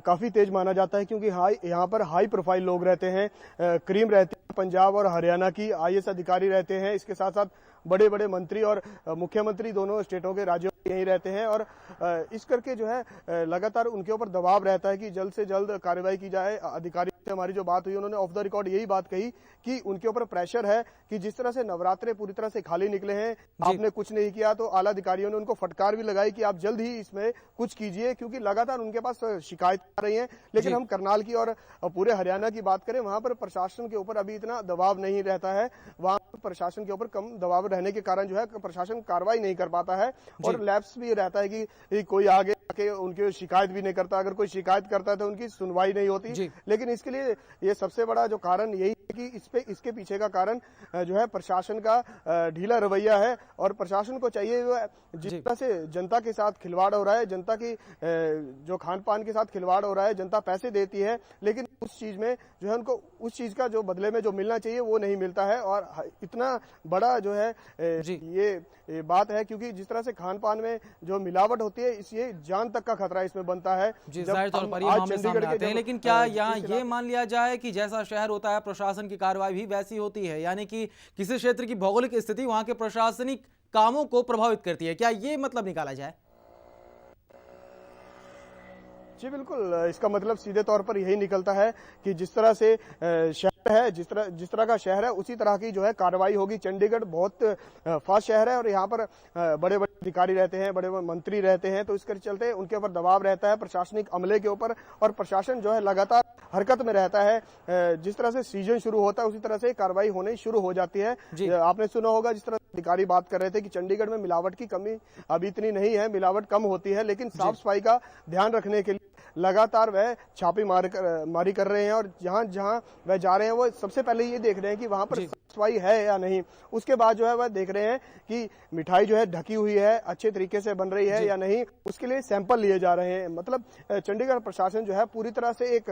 काफी तेज माना जाता है, क्योंकि यहाँ पर हाई प्रोफाइल लोग रहते हैं। क्रीम रहती है पंजाब और हरियाणा की, आईएएस अधिकारी रहते हैं। इसके साथ साथ बड़े बड़े मंत्री और मुख्यमंत्री दोनों स्टेटों के राज्यों में यहीं रहते हैं, और इस करके जो है लगातार उनके ऊपर दबाव रहता है कि जल्द से जल्द कार्रवाई की जाए। अधिकारी से हमारी जो बात हुई, उन्होंने ऑफ द रिकॉर्ड यही बात कही कि उनके ऊपर प्रेशर है कि जिस तरह से नवरात्रे पूरी तरह से खाली निकले हैं, आपने कुछ नहीं किया, तो आला अधिकारियों ने उनको फटकार भी लगाई कि आप जल्द ही इसमें कुछ कीजिए, क्योंकि लगातार उनके पास शिकायत आ रही है। लेकिन हम करनाल की और पूरे हरियाणा की बात करें, वहां पर प्रशासन के ऊपर अभी इतना दबाव नहीं रहता है। वहां प्रशासन के ऊपर कम दबाव रहने के कारण जो है प्रशासन कार्रवाई नहीं कर पाता है, और लैप्स भी रहता है कि कोई आगे आके उनकी शिकायत भी नहीं करता। अगर कोई शिकायत करता है तो उनकी सुनवाई नहीं होती। लेकिन इसके लिए ये सबसे बड़ा जो कारण यही है कि इसके पीछे का कारण जो है प्रशासन का ढीला रवैया है, और प्रशासन को चाहिए जिस तरह से जनता के साथ खिलवाड़ हो रहा है, जनता की जो खान पान के साथ खिलवाड़ हो रहा है, जनता पैसे देती है, लेकिन उस चीज में जो है उनको उस चीज का जो बदले में जो मिलना चाहिए वो नहीं मिलता है। और इतना बड़ा जो है ये बात है, क्योंकि जिस तरह से खान पान में जो मिलावट होती है, इसलिए जान तक का खतरा इसमें बनता है। जाहिर तौर पर ये मामले सामने आते हैं, लेकिन क्या यहाँ ये मान लिया जाए कि जैसा शहर होता है प्रशासन की कार्रवाई भी वैसी होती है, यानी कि किसी क्षेत्र की भौगोलिक स्थिति वहां के प्रशासनिक कामों को प्रभावित करती है, क्या ये मतलब निकाला जाए? जी बिल्कुल, इसका मतलब सीधे तौर पर यही निकलता है कि जिस तरह से शहर है, जिस तरह का शहर है, उसी तरह की जो है कार्रवाई होगी। चंडीगढ़ बहुत फास्ट शहर है, और यहाँ पर बड़े बड़े अधिकारी रहते हैं, बड़े बड़े मंत्री रहते हैं, तो इसके चलते उनके ऊपर दबाव रहता है प्रशासनिक अमले के ऊपर, और प्रशासन जो है लगातार हरकत में रहता है। जिस तरह से सीजन शुरू होता है उसी तरह से कार्रवाई होने शुरू हो जाती है। आपने सुना होगा जिस तरह अधिकारी बात कर रहे थे कि चंडीगढ़ में मिलावट की कमी अभी इतनी नहीं है, मिलावट कम होती है, लेकिन साफ सफाई का ध्यान रखने के लिए लगातार वह छापेमारी कर रहे हैं, और जहां जहां वह जा रहे हैं वो सबसे पहले ये देख रहे हैं कि वहां पर सफाई है या नहीं। उसके बाद जो है वह देख रहे हैं कि मिठाई जो है ढकी हुई है, अच्छे तरीके से बन रही है या नहीं, उसके लिए सैंपल लिए जा रहे हैं। मतलब चंडीगढ़ प्रशासन जो है पूरी तरह से एक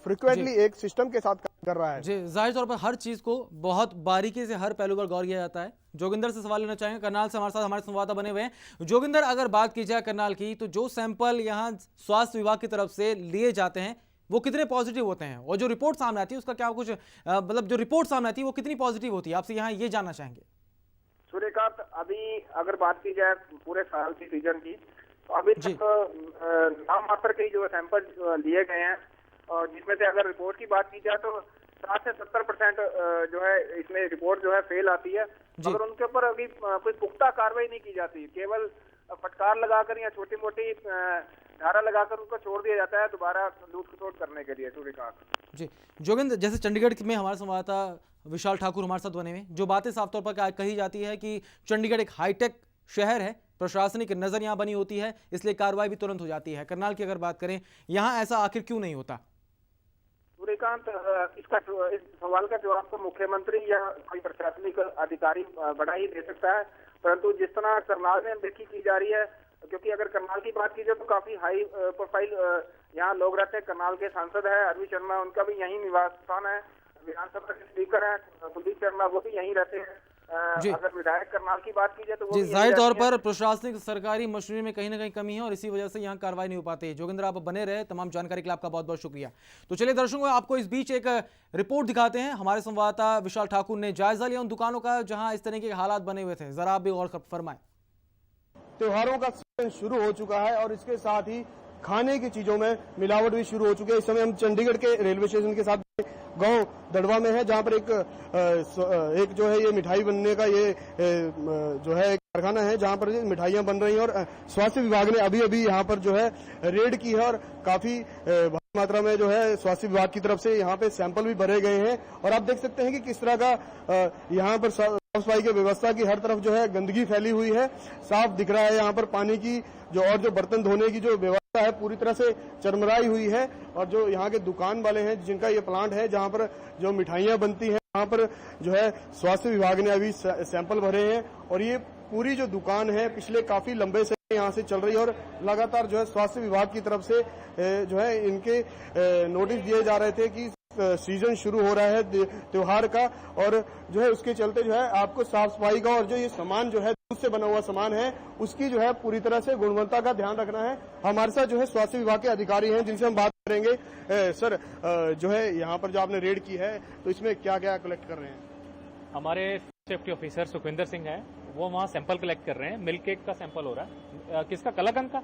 फ्रिक्वेंटली एक सिस्टम के साथ कर रहा है। जी, जाहिर तौर पर हर चीज को बहुत बारीकी से हर पहलू पर गौर किया जाता है। जोगिंदर से सवाल लेना चाहेंगे, करनाल से हमारे साथ हमारे संवाददाता बने हुए हैं। जोगिंदर, अगर बात की जाए करनाल की, तो जो सैंपल यहाँ स्वास्थ्य विभाग की तरफ से लिए जाते हैं वो कितने पॉजिटिव होते हैं, और जो रिपोर्ट सामने आती है उसका क्या कुछ मतलब जो रिपोर्ट सामने आती है वो कितनी पॉजिटिव होती है, आपसे यहाँ ये जानना चाहेंगे। सूर्यकांत, अभी अगर बात की जाए पूरे साल की सीजन की, तो अभी तक नाम मात्र के जो सैंपल लिए गए हैं, और जिसमें से अगर रिपोर्ट की बात की जाए तो 60 से 70% जो है इसमें रिपोर्ट जो है फेल आती है, मगर उनके ऊपर अभी कोई पुख्ता कार्रवाई नहीं की जाती। केवल फटकार लगाकर या छोटी मोटी धारा लगाकर उनको छोड़ दिया जाता है दोबारा लूट खसोट करने के लिए। सूर्यकांत जी, जोगिंदर, जैसे चंडीगढ़ में हमारे संवाददाता विशाल ठाकुर हमारे साथ बने हुए, जो बातें साफ तौर पर कही जाती है कि चंडीगढ़ एक हाईटेक शहर है, प्रशासनिक नजर यहाँ बनी होती है, इसलिए कार्रवाई भी तुरंत हो जाती है। करनाल की अगर बात करें, यहाँ ऐसा आखिर क्यों नहीं होता? सूर्यकांत, इस सवाल का जवाब तो मुख्यमंत्री या कोई प्रशासनिक अधिकारी बड़ा ही दे सकता है, परंतु जिस तरह करनाल में देखी की जा रही है, क्योंकि अगर करनाल की बात की जाए तो काफी हाई प्रोफाइल यहाँ लोग रहते हैं। करनाल के सांसद है अरविंद शर्मा, उनका भी यही निवास स्थान है। विधानसभा के स्पीकर है कुलदीप शर्मा, वो भी यहीं रहते हैं। अगर विधायक करनाल की बात की जाए तो वो जाहिर तौर पर प्रशासनिक सरकारी मशीनरी में कहीं ना कहीं कमी है, और इसी वजह से यहाँ कार्रवाई नहीं हो पाती है। जोगिंदर, आप बने रहे, तमाम जानकारी के लिए आपका बहुत बहुत शुक्रिया। तो चलिए दर्शकों, आपको इस बीच एक रिपोर्ट दिखाते हैं। हमारे संवाददाता विशाल ठाकुर ने जायजा लिया उन दुकानों का जहां इस तरह के हालात बने हुए थे, जरा आप भी गौर फरमाएं। त्योहारों का सीजन शुरू हो चुका है, और इसके साथ ही खाने की चीजों में मिलावट भी शुरू हो चुकी है। इस समय हम चंडीगढ़ के रेलवे स्टेशन के साथ गांव दड़वा में है, जहां पर एक जो है ये मिठाई बनने का ये जो है कारखाना है, जहां पर मिठाइयां बन रही हैं, और स्वास्थ्य विभाग ने अभी अभी यहां पर जो है रेड की है, और काफी भारी मात्रा में जो है स्वास्थ्य विभाग की तरफ से यहां पे सैंपल भी भरे गए हैं। और आप देख सकते हैं कि किस तरह का यहां पर साफ सफाई की व्यवस्था की हर तरफ जो है गंदगी फैली हुई है, साफ दिख रहा है। यहाँ पर पानी की जो बर्तन धोने की जो व्यवस्था है पूरी तरह से चरमराई हुई है, और जो यहाँ के दुकान वाले हैं जिनका ये प्लांट है जहाँ पर जो मिठाइयाँ बनती हैं, वहाँ पर जो है स्वास्थ्य विभाग ने अभी सैंपल भरे हैं, और ये पूरी जो दुकान है पिछले काफी लंबे से यहाँ से चल रही है, और लगातार जो है स्वास्थ्य विभाग की तरफ से जो है इनके नोटिस दिए जा रहे थे कि सीजन शुरू हो रहा है त्योहार का, और जो है उसके चलते जो है आपको साफ सफाई का और जो ये सामान जो है दूध से बना हुआ सामान है उसकी जो है पूरी तरह से गुणवत्ता का ध्यान रखना है। हमारे साथ जो है स्वास्थ्य विभाग के अधिकारी हैं जिनसे हम बात करेंगे। सर, जो है यहाँ पर जो आपने रेड की है तो इसमें क्या क्या कलेक्ट कर रहे हैं? हमारे सेफ्टी ऑफिसर सुखविंदर सिंह है, वो वहाँ सैंपल कलेक्ट कर रहे हैं। मिल्क केक का सैंपल हो रहा है। किसका? कलाकंद का।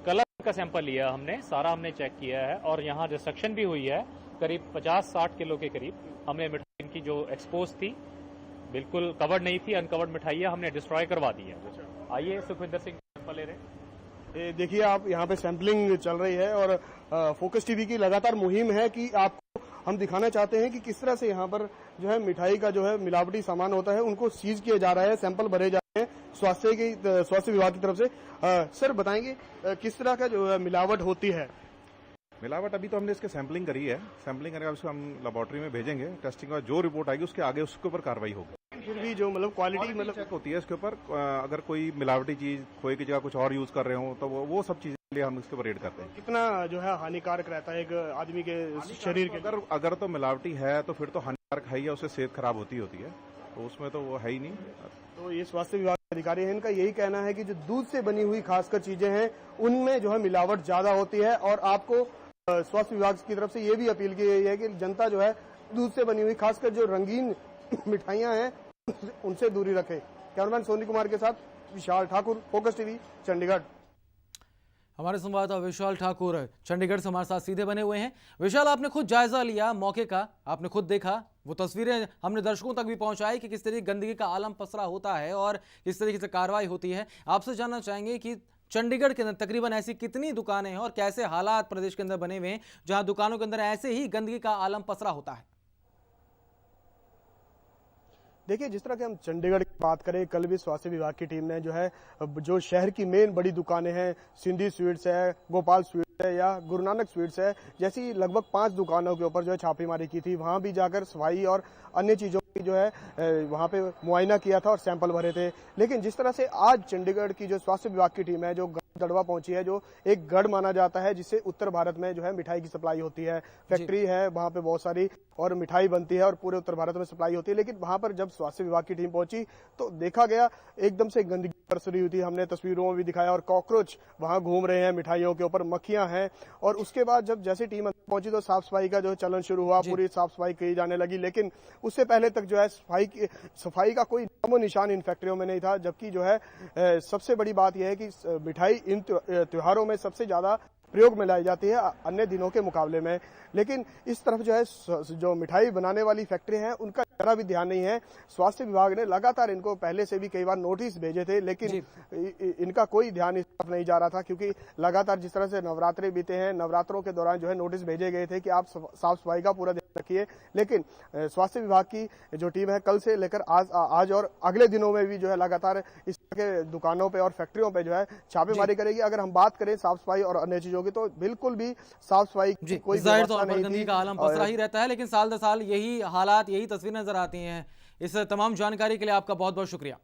कलाकंद का सैंपल लिया हमने, सारा हमने चेक किया है और यहाँ डिस्ट्रक्शन भी हुई है करीब 50-60 किलो के करीब। हमने मिठाई की जो एक्सपोज थी, बिल्कुल कवर्ड नहीं थी, अनकवर्ड मिठाइयाँ हमने डिस्ट्रॉय करवा दी है। आइए सुखविंदर सिंह सैंपल ले रहे हैं। देखिए, आप यहाँ पे सैंपलिंग चल रही है और फोकस टीवी की लगातार मुहिम है कि आपको हम दिखाना चाहते हैं कि किस तरह से यहाँ पर जो है मिठाई का जो है मिलावटी सामान होता है उनको सीज किया जा रहा है, सैंपल भरे जा रहे हैं स्वास्थ्य विभाग की तरफ से। सर, बताएंगे किस तरह का जो है मिलावट होती है? मिलावट अभी तो हमने इसके सैंपलिंग करी है। सैंपलिंग करके उसको हम लेबोरेटरी में भेजेंगे। टेस्टिंग का जो रिपोर्ट आएगी उसके आगे उसके ऊपर कार्रवाई होगी। फिर भी जो मतलब क्वालिटी मतलब चेक होती है इसके ऊपर। अगर कोई मिलावटी चीज खोए की जगह कुछ और यूज कर रहे हो तो वो सब चीजें लिए हम इसके ऊपर रेड करते हैं। कितना जो है हानिकारक रहता है एक आदमी के शरीर के? अगर तो मिलावटी है तो फिर तो हानिकारक है ही, उससे सेहत खराब होती है, तो उसमें तो वो है ही नहीं। तो ये स्वास्थ्य विभाग के अधिकारी हैं, इनका यही कहना है कि जो दूध से बनी हुई खासकर चीजें हैं उनमें जो है मिलावट ज्यादा होती है और आपको स्वास्थ्य विभाग की तरफ से ये भी अपील की गई है कि जनता जो है दूध से बनी हुई खासकर जो रंगीन मिठाइयां हैं उनसे दूरी रखे। कैमरामैन सोनी कुमार के साथ विशाल ठाकुर, फोकस टीवी, चंडीगढ़। हमारे संवाददाता विशाल ठाकुर चंडीगढ़ से हमारे साथ सीधे बने हुए हैं। विशाल, आपने खुद जायजा लिया मौके का, आपने खुद देखा, वो तस्वीरें हमने दर्शकों तक भी पहुंचाई कि किस तरीके गंदगी का आलम पसरा होता है और किस तरीके से कार्रवाई होती है। आपसे जानना चाहेंगे कि चंडीगढ़ के अंदर तकरीबन ऐसी कितनी दुकानें हैं और कैसे हालात प्रदेश के अंदर बने हुए हैं जहां दुकानों के अंदर ऐसे ही गंदगी का आलम पसरा होता है? देखिए, जिस तरह के हम चंडीगढ़ की बात करें, कल भी स्वास्थ्य विभाग की टीम ने जो है जो शहर की मेन बड़ी दुकानें हैं, सिंधी स्वीट्स है, गोपाल स्वीट्स है या गुरु नानक स्वीट्स है, जैसी लगभग 5 दुकानों के ऊपर जो है छापेमारी की थी। वहां भी जाकर सफाई और अन्य चीजों की जो है वहां पे मुआयना किया था और सैंपल भरे थे। लेकिन जिस तरह से आज चंडीगढ़ की जो स्वास्थ्य विभाग की टीम है जो दड़वा पहुंची है, जो एक गढ़ माना जाता है जिससे उत्तर भारत में जो है मिठाई की सप्लाई होती है, फैक्ट्री है वहां पे बहुत सारी और मिठाई बनती है और पूरे उत्तर भारत में सप्लाई होती है। लेकिन वहां पर जब स्वास्थ्य विभाग की टीम पहुंची तो देखा गया एकदम से गंदगी बरसरी हुई थी। हमने तस्वीरों में भी दिखाया और कॉकरोच वहां घूम रहे हैं, मिठाइयों के ऊपर मक्खियां हैं। और उसके बाद जब जैसे टीम पहुंची तो साफ सफाई का जो चलन शुरू हुआ, पूरी साफ सफाई की जाने लगी। लेकिन उससे पहले तक जो है सफाई का कोई नामो निशान इन फैक्ट्रियों में नहीं था। जबकि जो है सबसे बड़ी बात यह है कि मिठाई इन त्योहारों में सबसे ज्यादा प्रयोग में लाई जाती है अन्य दिनों के मुकाबले में। लेकिन इस तरफ जो है जो मिठाई बनाने वाली फैक्ट्री हैं उनका जरा भी ध्यान नहीं है। स्वास्थ्य विभाग ने लगातार इनको पहले से भी कई बार नोटिस भेजे थे, लेकिन इनका कोई ध्यान इस तरफ नहीं जा रहा था, क्योंकि लगातार जिस तरह से नवरात्रे बीते हैं, नवरात्रों के दौरान जो है नोटिस भेजे गए थे कि आप साफ सफाई का पूरा ध्यान रखिए। लेकिन स्वास्थ्य विभाग की जो टीम है कल से लेकर आज और अगले दिनों में भी जो है लगातार इस तरह के दुकानों पे और फैक्ट्रियों पे जो है छापेमारी करेगी। अगर हम बात करें साफ सफाई और अन्य चीजों की तो बिल्कुल भी साफ सफाई की कोई व्यवस्था नहीं थी। गंदगी का आलम पसरा ही रहता है, लेकिन साल दर साल यही हालात, यही तस्वीरें नजर आती हैं। इस तमाम जानकारी के लिए आपका बहुत बहुत शुक्रिया।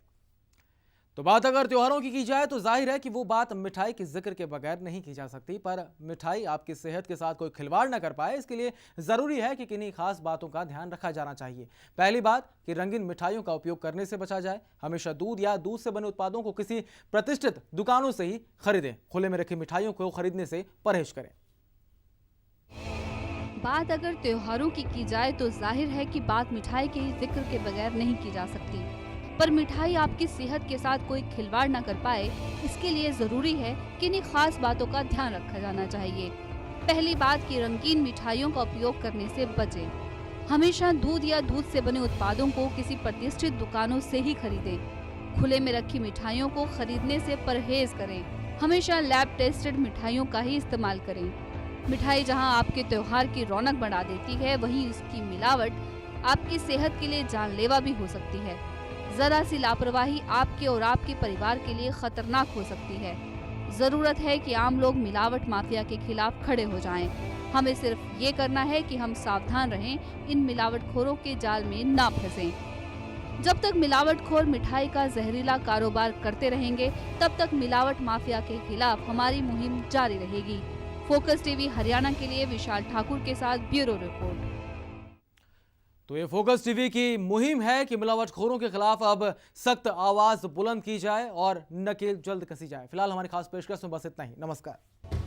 तो बात अगर त्योहारों की जाए तो जाहिर है कि वो बात मिठाई के जिक्र के बगैर नहीं की जा सकती। पर मिठाई आपकी सेहत के साथ कोई खिलवाड़ ना कर पाए, इसके लिए जरूरी है कि किन्हीं खास बातों का ध्यान रखा जाना चाहिए। पहली बात कि रंगीन मिठाइयों का उपयोग करने से बचा जाए। हमेशा दूध या दूध से बने उत्पादों को किसी प्रतिष्ठित दुकानों से ही खरीदें। खुले में रखी मिठाइयों को खरीदने से परहेज करें। बात अगर त्योहारों की जाए तो जाहिर है कि बात मिठाई के जिक्र के बगैर नहीं की जा सकती। पर मिठाई आपकी सेहत के साथ कोई खिलवाड़ न कर पाए, इसके लिए जरूरी है कि इन्हीं खास बातों का ध्यान रखा जाना चाहिए। पहली बात कि रंगीन मिठाइयों का उपयोग करने से बचें। हमेशा दूध या दूध से बने उत्पादों को किसी प्रतिष्ठित दुकानों से ही खरीदें। खुले में रखी मिठाइयों को खरीदने से परहेज करें। हमेशा लैब टेस्टेड मिठाइयों का ही इस्तेमाल करें। मिठाई जहां आपके त्योहार की रौनक बढ़ा देती है, वहीं उसकी मिलावट आपकी सेहत के लिए जानलेवा भी हो सकती है। जरा सी लापरवाही आपके और आपके परिवार के लिए खतरनाक हो सकती है। जरूरत है कि आम लोग मिलावट माफिया के खिलाफ खड़े हो जाएं। हमें सिर्फ ये करना है कि हम सावधान रहें, इन मिलावटखोरों के जाल में ना फंसें। जब तक मिलावटखोर मिठाई का जहरीला कारोबार करते रहेंगे, तब तक मिलावट माफिया के खिलाफ हमारी मुहिम जारी रहेगी। फोकस टीवी हरियाणा के लिए विशाल ठाकुर के साथ ब्यूरो रिपोर्ट। तो ये फोकस टीवी की मुहिम है कि मिलावटखोरों के खिलाफ अब सख्त आवाज बुलंद की जाए और नकेल जल्द कसी जाए। फिलहाल हमारी खास पेशकश में बस इतना ही। नमस्कार।